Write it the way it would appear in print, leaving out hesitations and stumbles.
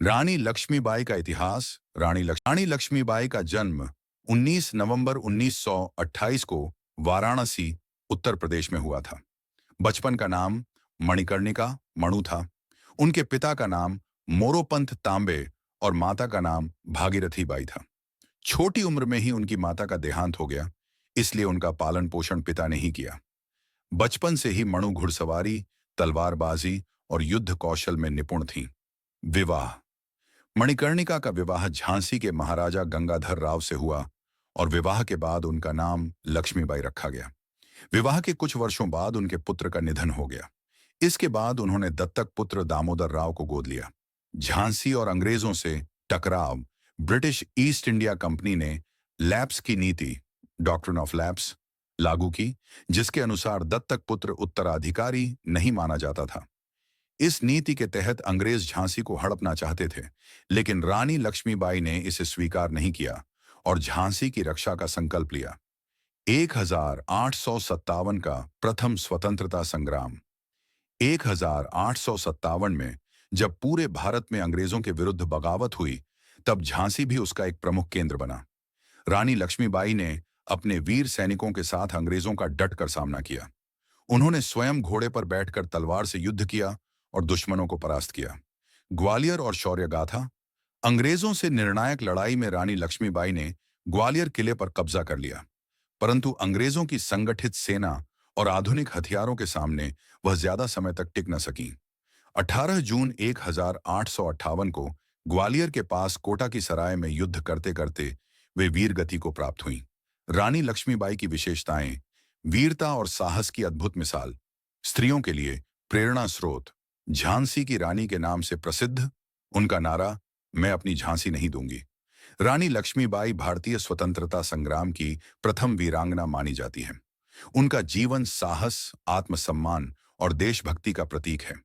रानी लक्ष्मीबाई का इतिहास। रानी लक्ष्मीबाई का जन्म 19 नवंबर 1928 को वाराणसी, उत्तर प्रदेश में हुआ था। बचपन का नाम मणिकर्णिका मणु था। उनके पिता का नाम मोरोपंत तांबे और माता का नाम भागीरथी बाई था। छोटी उम्र में ही उनकी माता का देहांत हो गया, इसलिए उनका पालन पोषण पिता ने ही किया। बचपन से ही मणु घुड़सवारी, तलवारबाजी और युद्ध कौशल में निपुण थीं। विवाह। मणिकर्णिका का विवाह झांसी के महाराजा गंगाधर राव से हुआ और विवाह के बाद उनका नाम लक्ष्मीबाई रखा गया। विवाह के कुछ वर्षों बाद उनके पुत्र का निधन हो गया। इसके बाद उन्होंने दत्तक पुत्र दामोदर राव को गोद लिया। झांसी और अंग्रेजों से टकराव। ब्रिटिश ईस्ट इंडिया कंपनी ने लैप्स की नीति, डॉक्ट्रिन ऑफ लैप्स, लागू की, जिसके अनुसार दत्तक पुत्र उत्तराधिकारी नहीं माना जाता था। इस नीति के तहत अंग्रेज झांसी को हड़पना चाहते थे, लेकिन रानी लक्ष्मीबाई ने इसे स्वीकार नहीं किया और झांसी की रक्षा का संकल्प लिया। 1857 का प्रथम स्वतंत्रता संग्राम। 1857 में जब पूरे भारत में अंग्रेजों के विरुद्ध बगावत हुई, तब झांसी भी उसका एक प्रमुख केंद्र बना। रानी लक्ष्मीबाई ने अपने वीर सैनिकों के साथ अंग्रेजों का डटकर सामना किया। उन्होंने स्वयं घोड़े पर बैठकर तलवार से युद्ध किया और दुश्मनों को परास्त किया। ग्वालियर और शौर्य गाथा। अंग्रेजों से निर्णायक लड़ाई में रानी लक्ष्मीबाई ने ग्वालियर किले पर कब्जा कर लिया, परंतु अंग्रेजों की संगठित सेना और आधुनिक हथियारों के सामने वह ज्यादा समय तक टिक न सकी। 18 जून 1858 को ग्वालियर के पास कोटा की सराय में युद्ध करते करते वे वीर गति को प्राप्त हुईं। रानी लक्ष्मीबाई की विशेषताएं। वीरता और साहस की अद्भुत मिसाल, स्त्रियों के लिए प्रेरणा स्रोत। झांसी की रानी के नाम से प्रसिद्ध उनका नारा, मैं अपनी झांसी नहीं दूंगी। रानी लक्ष्मीबाई भारतीय स्वतंत्रता संग्राम की प्रथम वीरांगना मानी जाती है। उनका जीवन साहस, आत्मसम्मान और देशभक्ति का प्रतीक है।